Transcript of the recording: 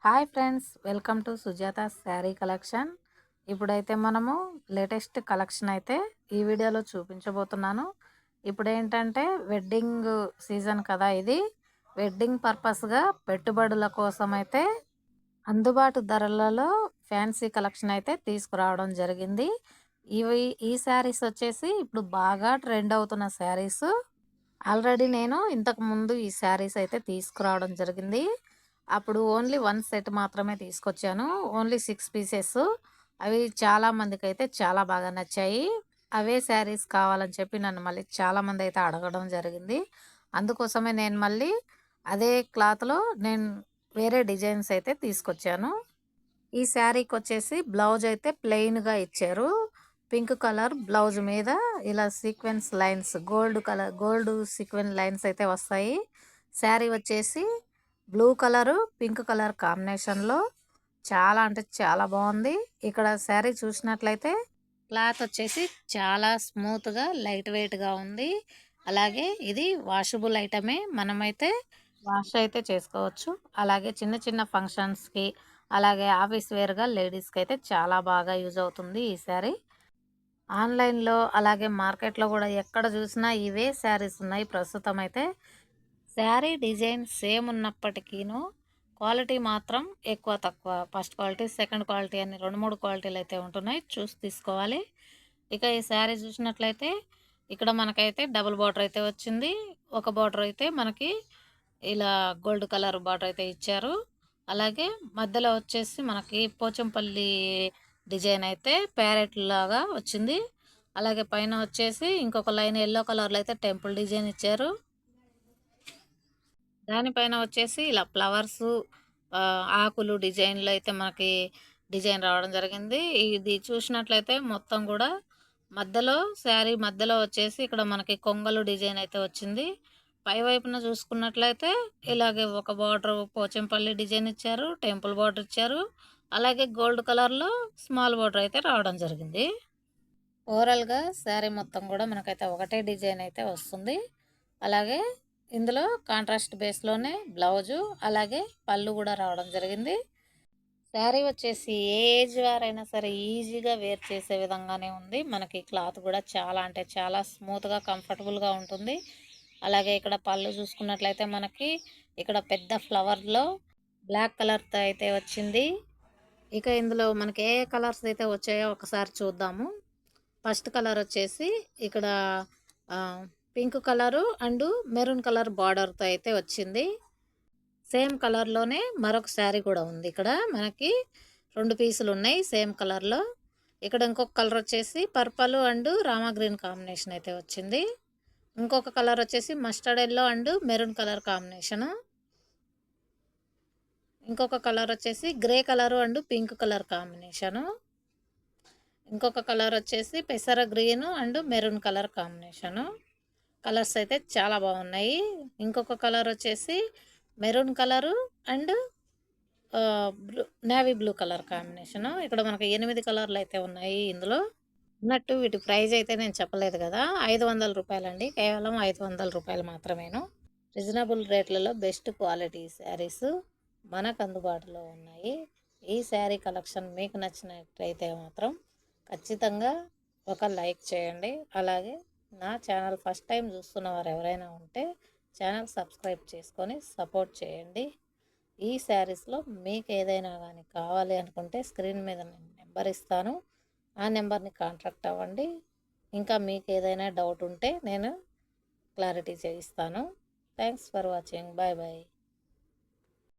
Hi friends, welcome to Sujatha sari collection. ఇప్పుడైతే మనము latest collection అయితే ఈ వీడియోలో చూపించబోతున్నాను. ఇప్పుడు ఏంటంటే వెడ్డింగ్ సీజన్ కదా, ఇది వెడ్డింగ్ పర్పస్గా పెట్టుబడుల కోసం అయితే అందుబాటు ధరలలో ఫ్యాన్సీ కలెక్షన్ అయితే తీసుకురావడం జరిగింది. ఈ శారీస్ వచ్చేసి ఇప్పుడు బాగా ట్రెండ్ అవుతున్న శారీస్. ఆల్రెడీ నేను ఇంతకు ముందు ఈ శారీస్ అయితే తీసుకురావడం జరిగింది. అప్పుడు ఓన్లీ 1 సెట్ మాత్రమే తీసుకొచ్చాను. Only 6 pieces. అవి చాలా మందికైతే చాలా బాగా నచ్చాయి. అవే శారీస్ కావాలని చెప్పి నన్ను మళ్ళీ చాలామంది అయితే అడగడం జరిగింది. అందుకోసమే నేను మళ్ళీ అదే క్లాత్‌లో నేను వేరే డిజైన్స్ అయితే తీసుకొచ్చాను. ఈ శారీకొచ్చేసి బ్లౌజ్ అయితే ప్లెయిన్‌గా ఇచ్చారు. పింక్ కలర్ బ్లౌజ్ మీద ఇలా sequence lines gold sequence lines అయితే వస్తాయి. శారీ వచ్చేసి బ్లూ కలరు, పింక్ కలర్ కాంబినేషన్‌లో చాలా అంటే చాలా బాగుంది. ఇక్కడ శారీ చూసినట్లయితే క్లాత్ వచ్చేసి చాలా స్మూత్‌గా లైట్ వెయిట్‌గా ఉంది. అలాగే ఇది వాషబుల్ ఐటమే. మనమైతే వాష్ అయితే చేసుకోవచ్చు. అలాగే చిన్న చిన్న ఫంక్షన్స్‌కి, అలాగే ఆఫీస్ వేర్‌గా లేడీస్‌కైతే చాలా బాగా యూజ్ అవుతుంది ఈ శారీ. ఆన్‌లైన్‌లో అలాగే మార్కెట్‌లో గూడా ఎక్కడ జూసినా ఇవే శారీస్ ఉన్నాయి ప్రస్తుతం అయితే. శారీ డిజైన్ సేమ్ ఉన్నప్పటికీను క్వాలిటీ మాత్రం ఎక్కువ తక్కువ. ఫస్ట్ క్వాలిటీ, సెకండ్ క్వాలిటీ అని 2, 3 క్వాలిటీలు అయితే ఉంటున్నాయి. చూసి తీసుకోవాలి. ఇక ఈ శారీ చూసినట్లయితే ఇక్కడ మనకైతే డబుల్ బార్డర్ అయితే వచ్చింది. ఒక బార్డర్ అయితే మనకి ఇలా గోల్డ్ కలర్ బార్డర్ అయితే ఇచ్చారు. అలాగే మధ్యలో వచ్చేసి మనకి పోచంపల్లి డిజైన్ అయితే ప్యారెట్ లాగా వచ్చింది. అలాగే పైన వచ్చేసి ఇంకొక లైన్ యెల్లో కలర్‌లో అయితే టెంపుల్ డిజైన్ ఇచ్చారు. దానిపైన వచ్చేసి ఇలా ఫ్లవర్సు, ఆకులు డిజైన్‌లో అయితే మనకి డిజైన్ రావడం జరిగింది. ఇది చూసినట్లయితే మొత్తం గూడా మధ్యలో శారీ మధ్యలో వచ్చేసి ఇక్కడ మనకి కొంగలు డిజైన్ అయితే వచ్చింది. పై వైపున చూసుకున్నట్లయితే ఇలాగే ఒక బార్డర్ పోచంపల్లి డిజైన్ ఇచ్చారు. టెంపుల్ బార్డర్ ఇచ్చారు. అలాగే గోల్డ్ కలర్‌లో స్మాల్ బార్డర్ అయితే రావడం జరిగింది. ఓవరాల్‌గా శారీ మొత్తం గూడా మనకైతే ఒకటే డిజైన్ అయితే వస్తుంది. అలాగే ఇందులో కాంట్రాస్ట్ బేస్‌లోనే బ్లౌజు, అలాగే పళ్ళు గూడా రావడం జరిగింది. శారీ వచ్చేసి ఏ ఏజ్ వారైనా సరే ఈజీగా వేర్ చేసే విధంగానే ఉంది. మనకి క్లాత్ గూడా చాలా అంటే చాలా స్మూత్‌గా, కంఫర్టబుల్‌గా ఉంటుంది. అలాగే ఇక్కడ పళ్ళు చూసుకున్నట్లయితే మనకి ఇక్కడ పెద్ద ఫ్లవర్‌లో బ్లాక్ కలర్‌తో అయితే వచ్చింది. ఇక ఇందులో మనకి ఏ ఏ కలర్స్ అయితే వచ్చాయో ఒకసారి చూద్దాము. ఫస్ట్ కలర్ వచ్చేసి ఇక్కడ pink colour and maroon colour బార్డర్తో అయితే వచ్చింది. సేమ్ కలర్లోనే మరొక శారీ కూడా ఉంది. ఇక్కడ మనకి 2 పీసులు ఉన్నాయి సేమ్ కలర్లో. ఇక్కడ ఇంకొక కలర్ వచ్చేసి purple and Rama green combination అయితే వచ్చింది. ఇంకొక కలర్ వచ్చేసి mustard yellow and maroon colour combination. ఇంకొక కలర్ వచ్చేసి grey colour and pink colour combination. ఇంకొక కలర్ వచ్చేసి పెసర green and maroon colour combination. Colours అయితే చాలా బాగున్నాయి. ఇంకొక కలర్ వచ్చేసి maroon colour and navy blue colour combination. ఇక్కడ మనకు 8 కలర్లు అయితే ఉన్నాయి ఇందులో. అన్నట్టు వీటి ప్రైస్ అయితే నేను చెప్పలేదు కదా, 500 రూపాయలండి. కేవలం 500 రూపాయలు మాత్రమేను. రీజనబుల్ రేట్లలో బెస్ట్ క్వాలిటీ శారీస్ మనకు అందుబాటులో ఉన్నాయి. ఈ శారీ కలెక్షన్ మీకు నచ్చినట్లయితే మాత్రం ఖచ్చితంగా ఒక లైక్ చేయండి. అలాగే నా ఛానల్ ఫస్ట్ టైం చూస్తున్న వారు ఎవరైనా ఉంటే ఛానల్ సబ్స్క్రైబ్ చేసుకొని సపోర్ట్ చేయండి. ఈ శారీస్లో మీకు ఏదైనా కానీ కావాలి అనుకుంటే స్క్రీన్ మీద నేను నెంబర్ ఇస్తాను. ఆ నెంబర్ని కాంటాక్ట్ అవ్వండి. ఇంకా మీకు ఏదైనా డౌట్ ఉంటే నేను క్లారిటీ చేయిస్తాను. Thanks for watching. Bye bye.